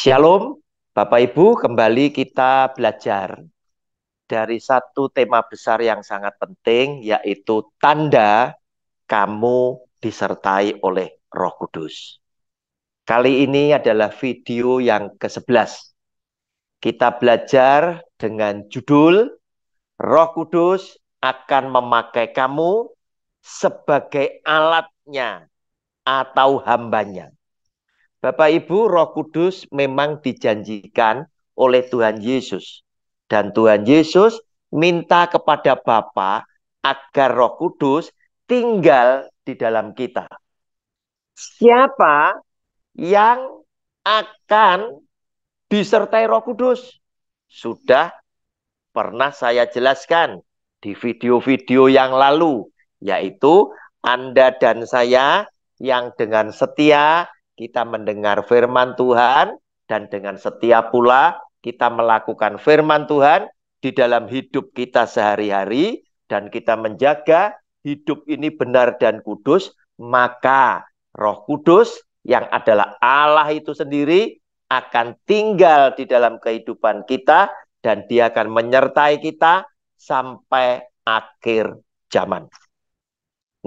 Shalom, Bapak Ibu, kembali kita belajar dari satu tema besar yang sangat penting, yaitu tanda kamu disertai oleh Roh Kudus. Kali ini adalah video yang ke-11. Kita belajar dengan judul Roh Kudus akan memakai kamu sebagai alatnya atau hambanya. Bapak Ibu, Roh Kudus memang dijanjikan oleh Tuhan Yesus. Dan Tuhan Yesus minta kepada Bapa agar Roh Kudus tinggal di dalam kita. Siapa yang akan disertai Roh Kudus? Sudah pernah saya jelaskan di video-video yang lalu, yaitu Anda dan saya yang dengan setia kita mendengar firman Tuhan, dan dengan setia pula kita melakukan firman Tuhan di dalam hidup kita sehari-hari, dan kita menjaga hidup ini benar dan kudus, maka Roh Kudus yang adalah Allah itu sendiri akan tinggal di dalam kehidupan kita, dan dia akan menyertai kita sampai akhir zaman.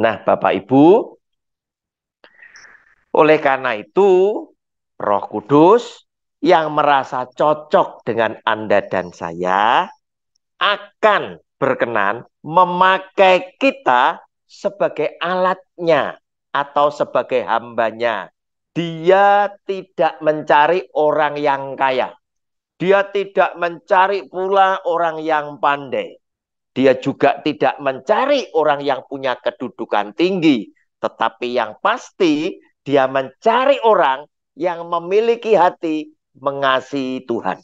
Nah, Bapak Ibu, oleh karena itu, Roh Kudus yang merasa cocok dengan Anda dan saya akan berkenan memakai kita sebagai alatnya atau sebagai hambanya. Dia tidak mencari orang yang kaya. Dia tidak mencari pula orang yang pandai. Dia juga tidak mencari orang yang punya kedudukan tinggi. Tetapi yang pasti, dia mencari orang yang memiliki hati mengasihi Tuhan.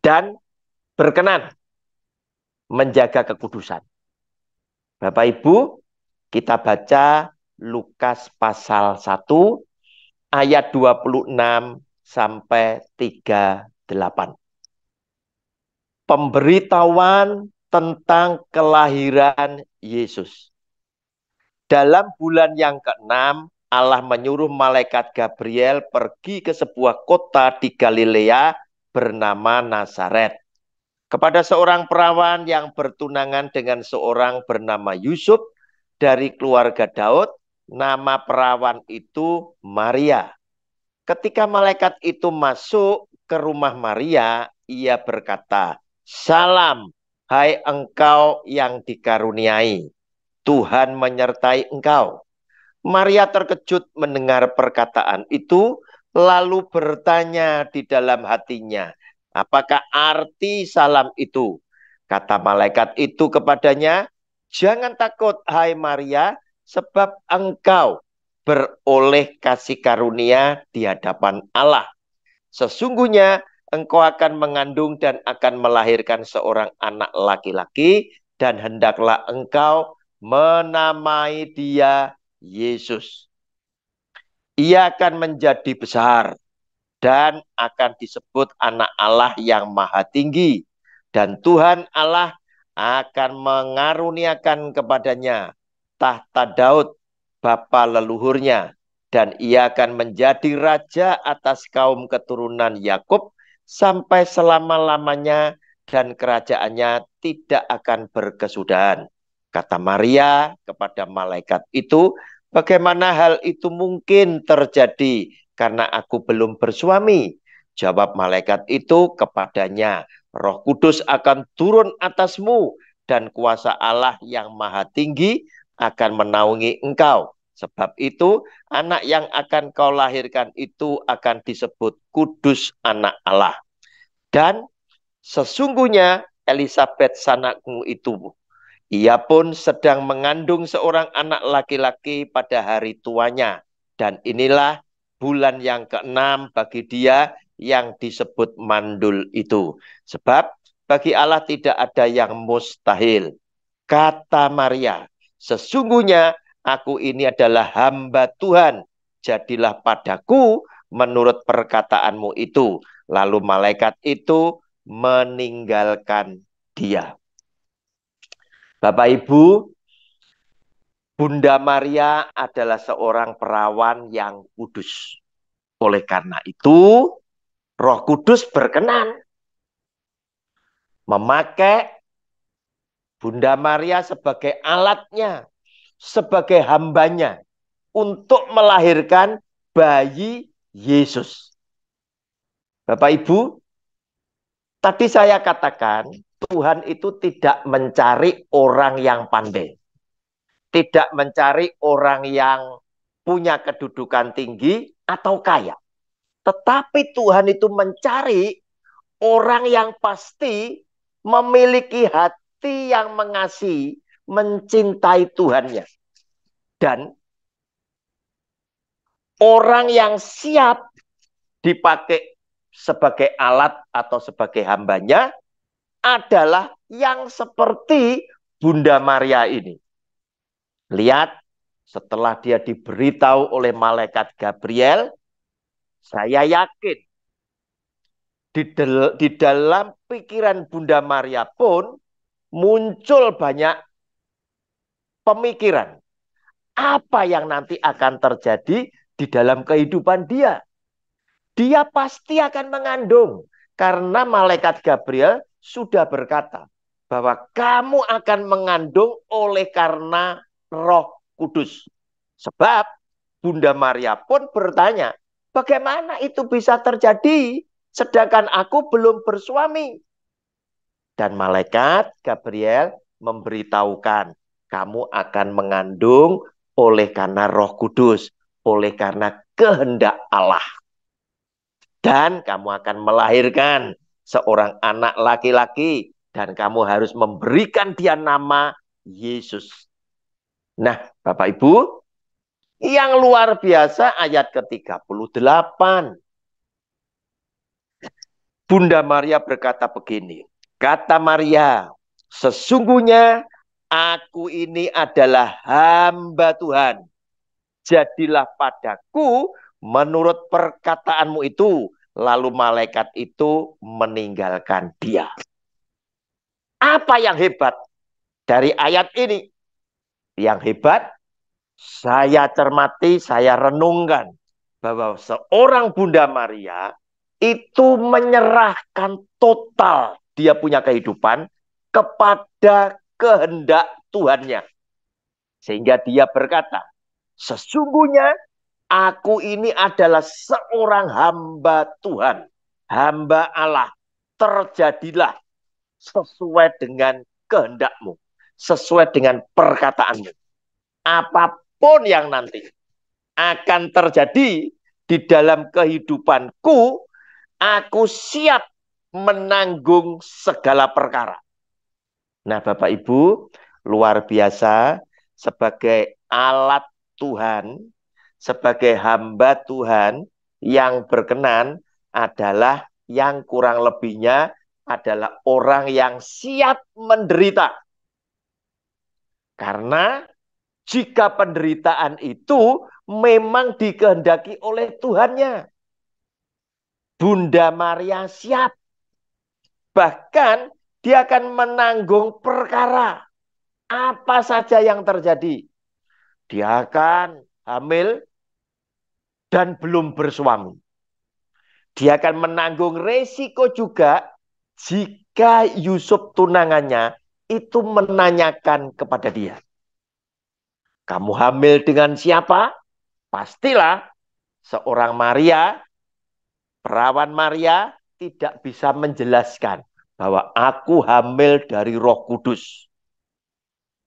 Dan berkenan menjaga kekudusan. Bapak Ibu, kita baca Lukas pasal 1 ayat 26 sampai 38. Pemberitahuan tentang kelahiran Yesus. Dalam bulan yang ke-6, Allah menyuruh malaikat Gabriel pergi ke sebuah kota di Galilea bernama Nazaret, kepada seorang perawan yang bertunangan dengan seorang bernama Yusuf dari keluarga Daud. Nama perawan itu Maria. Ketika malaikat itu masuk ke rumah Maria, ia berkata, "Salam, hai engkau yang dikaruniai, Tuhan menyertai engkau." Maria terkejut mendengar perkataan itu, lalu bertanya di dalam hatinya, "Apakah arti salam itu?" Kata malaikat itu kepadanya, "Jangan takut, hai Maria, sebab engkau beroleh kasih karunia di hadapan Allah. Sesungguhnya engkau akan mengandung dan akan melahirkan seorang anak laki-laki, dan hendaklah engkau menamai dia Yesus. Ia akan menjadi besar dan akan disebut anak Allah yang maha tinggi. Dan Tuhan Allah akan mengaruniakan kepadanya tahta Daud, bapa leluhurnya. Dan ia akan menjadi raja atas kaum keturunan Yakub sampai selama-lamanya, dan kerajaannya tidak akan berkesudahan." Kata Maria kepada malaikat itu, "Bagaimana hal itu mungkin terjadi, karena aku belum bersuami?" Jawab malaikat itu kepadanya, "Roh Kudus akan turun atasmu, dan kuasa Allah yang maha tinggi akan menaungi engkau. Sebab itu, anak yang akan kau lahirkan itu akan disebut kudus anak Allah. Dan sesungguhnya Elisabet sanakmu itu, ia pun sedang mengandung seorang anak laki-laki pada hari tuanya. Dan inilah bulan yang ke-6 bagi dia yang disebut mandul itu. Sebab bagi Allah tidak ada yang mustahil." Kata Maria, "Sesungguhnya aku ini adalah hamba Tuhan. Jadilah padaku menurut perkataanmu itu." Lalu malaikat itu meninggalkan dia. Bapak Ibu, Bunda Maria adalah seorang perawan yang kudus. Oleh karena itu, Roh Kudus berkenan memakai Bunda Maria sebagai alatnya, sebagai hambanya untuk melahirkan bayi Yesus. Bapak Ibu, tadi saya katakan Tuhan itu tidak mencari orang yang pandai. Tidak mencari orang yang punya kedudukan tinggi atau kaya. Tetapi Tuhan itu mencari orang yang pasti memiliki hati yang mengasihi, mencintai Tuhannya. Dan orang yang siap dipakai sebagai alat atau sebagai hambanya adalah yang seperti Bunda Maria ini. Lihat, setelah dia diberitahu oleh malaikat Gabriel, saya yakin di dalam pikiran Bunda Maria pun muncul banyak pemikiran. Apa yang nanti akan terjadi di dalam kehidupan dia? Dia pasti akan mengandung. Karena malaikat Gabriel sudah berkata bahwa kamu akan mengandung oleh karena Roh Kudus. Sebab Bunda Maria pun bertanya, bagaimana itu bisa terjadi sedangkan aku belum bersuami? Dan malaikat Gabriel memberitahukan, kamu akan mengandung oleh karena Roh Kudus, oleh karena kehendak Allah. Dan kamu akan melahirkan seorang anak laki-laki dan kamu harus memberikan dia nama Yesus. Nah, Bapak Ibu, yang luar biasa ayat ke-38. Bunda Maria berkata begini, kata Maria, sesungguhnya aku ini adalah hamba Tuhan. Jadilah padaku menurut perkataanmu itu. Lalu malaikat itu meninggalkan dia. Apa yang hebat dari ayat ini? Yang hebat, saya cermati, saya renungkan bahwa seorang Bunda Maria itu menyerahkan total dia punya kehidupan kepada kehendak Tuhannya. Sehingga dia berkata, sesungguhnya aku ini adalah seorang hamba Tuhan, hamba Allah. Terjadilah sesuai dengan kehendakmu, sesuai dengan perkataanmu. Apapun yang nanti akan terjadi di dalam kehidupanku, aku siap menanggung segala perkara. Nah, Bapak Ibu, luar biasa sebagai alat Tuhan, sebagai hamba Tuhan yang berkenan adalah yang kurang lebihnya adalah orang yang siap menderita. Karena jika penderitaan itu memang dikehendaki oleh Tuhannya. Bunda Maria siap. Bahkan dia akan menanggung perkara. Apa saja yang terjadi. Dia akan hamil dan belum bersuami. Dia akan menanggung resiko juga jika Yusuf tunangannya itu menanyakan kepada dia. Kamu hamil dengan siapa? Pastilah seorang Maria, perawan Maria tidak bisa menjelaskan bahwa aku hamil dari Roh Kudus.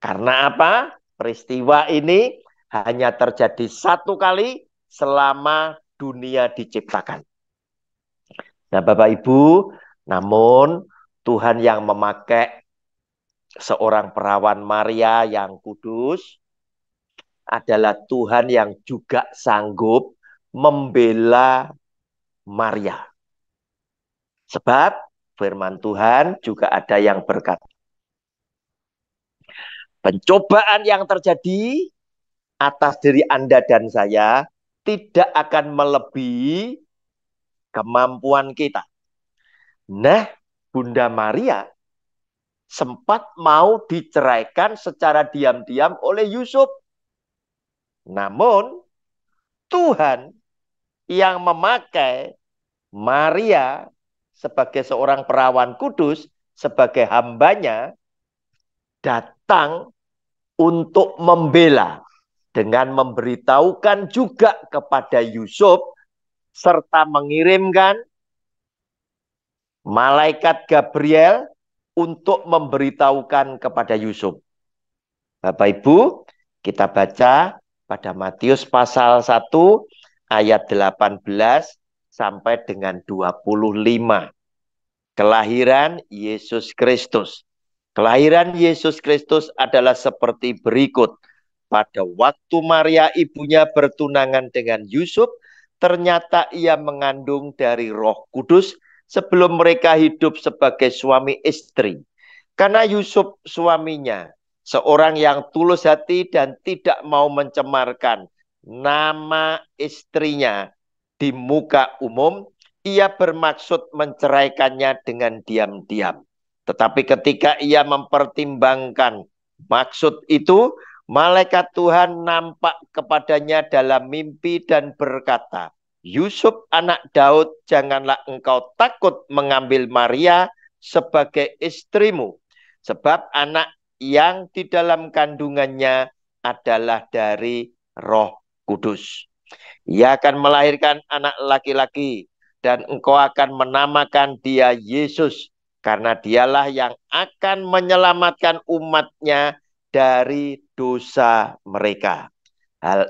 Karena apa? Peristiwa ini hanya terjadi satu kali selama dunia diciptakan. Nah, Bapak Ibu, namun Tuhan yang memakai seorang perawan Maria yang kudus adalah Tuhan yang juga sanggup membela Maria. Sebab firman Tuhan juga ada yang berkata, pencobaan yang terjadi atas diri Anda dan saya tidak akan melebihi kemampuan kita. Nah, Bunda Maria sempat mau diceraikan secara diam-diam oleh Yusuf. Namun Tuhan yang memakai Maria sebagai seorang perawan kudus, sebagai hambanya, datang untuk membela dengan memberitahukan juga kepada Yusuf serta mengirimkan malaikat Gabriel untuk memberitahukan kepada Yusuf. Bapak Ibu, kita baca pada Matius pasal 1 ayat 18 sampai dengan 25. Kelahiran Yesus Kristus. Kelahiran Yesus Kristus adalah seperti berikut. Pada waktu Maria ibunya bertunangan dengan Yusuf, ternyata ia mengandung dari Roh Kudus sebelum mereka hidup sebagai suami istri. Karena Yusuf suaminya, seorang yang tulus hati dan tidak mau mencemarkan nama istrinya di muka umum, ia bermaksud menceraikannya dengan diam-diam. Tetapi ketika ia mempertimbangkan maksud itu, malaikat Tuhan nampak kepadanya dalam mimpi dan berkata, Yusuf anak Daud, janganlah engkau takut mengambil Maria sebagai istrimu, sebab anak yang di dalam kandungannya adalah dari Roh Kudus. Ia akan melahirkan anak laki-laki, dan engkau akan menamakan dia Yesus, karena dialah yang akan menyelamatkan umatnya dari dosa mereka. Hal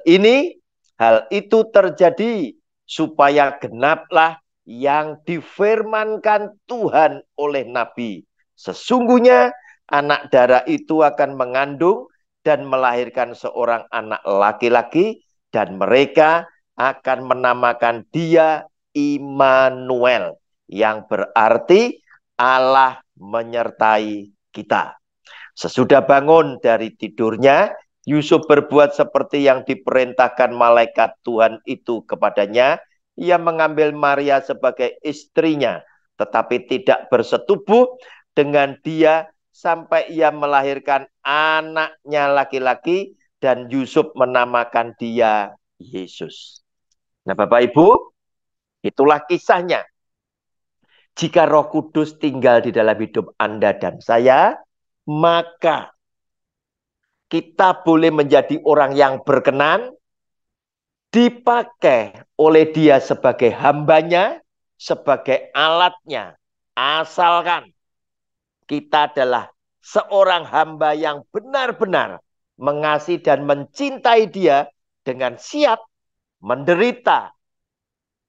itu terjadi supaya genaplah yang difirmankan Tuhan oleh Nabi. Sesungguhnya anak darah itu akan mengandung dan melahirkan seorang anak laki-laki, dan mereka akan menamakan dia Immanuel, yang berarti Allah menyertai kita. Sesudah bangun dari tidurnya, Yusuf berbuat seperti yang diperintahkan malaikat Tuhan itu kepadanya. Ia mengambil Maria sebagai istrinya, tetapi tidak bersetubuh dengan dia sampai ia melahirkan anaknya laki-laki, dan Yusuf menamakan dia Yesus. Nah, Bapak Ibu, itulah kisahnya. Jika Roh Kudus tinggal di dalam hidup Anda dan saya, maka kita boleh menjadi orang yang berkenan, dipakai oleh Dia sebagai hambanya, sebagai alatnya. Asalkan kita adalah seorang hamba yang benar-benar mengasihi dan mencintai Dia dengan siap menderita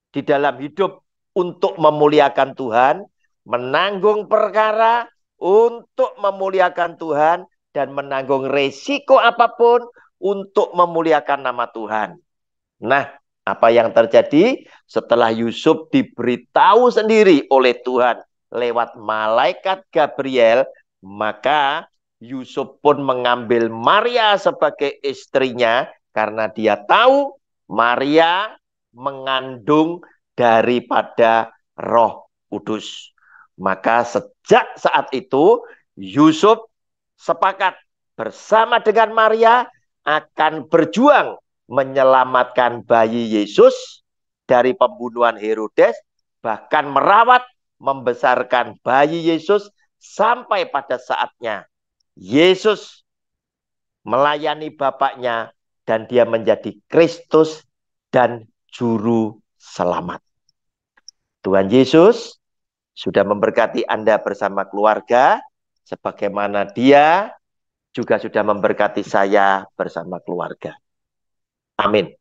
di dalam hidup untuk memuliakan Tuhan, menanggung perkara untuk memuliakan Tuhan, dan menanggung resiko apapun untuk memuliakan nama Tuhan. Nah, apa yang terjadi setelah Yusuf diberitahu sendiri oleh Tuhan lewat malaikat Gabriel, maka Yusuf pun mengambil Maria sebagai istrinya karena dia tahu Maria mengandung daripada Roh Kudus. Maka sejak saat itu Yusuf sepakat bersama dengan Maria akan berjuang menyelamatkan bayi Yesus dari pembunuhan Herodes, bahkan merawat, membesarkan bayi Yesus sampai pada saatnya Yesus melayani Bapaknya dan dia menjadi Kristus dan juru selamat. Tuhan Yesus sudah memberkati Anda bersama keluarga, sebagaimana Dia juga sudah memberkati saya bersama keluarga. Amin.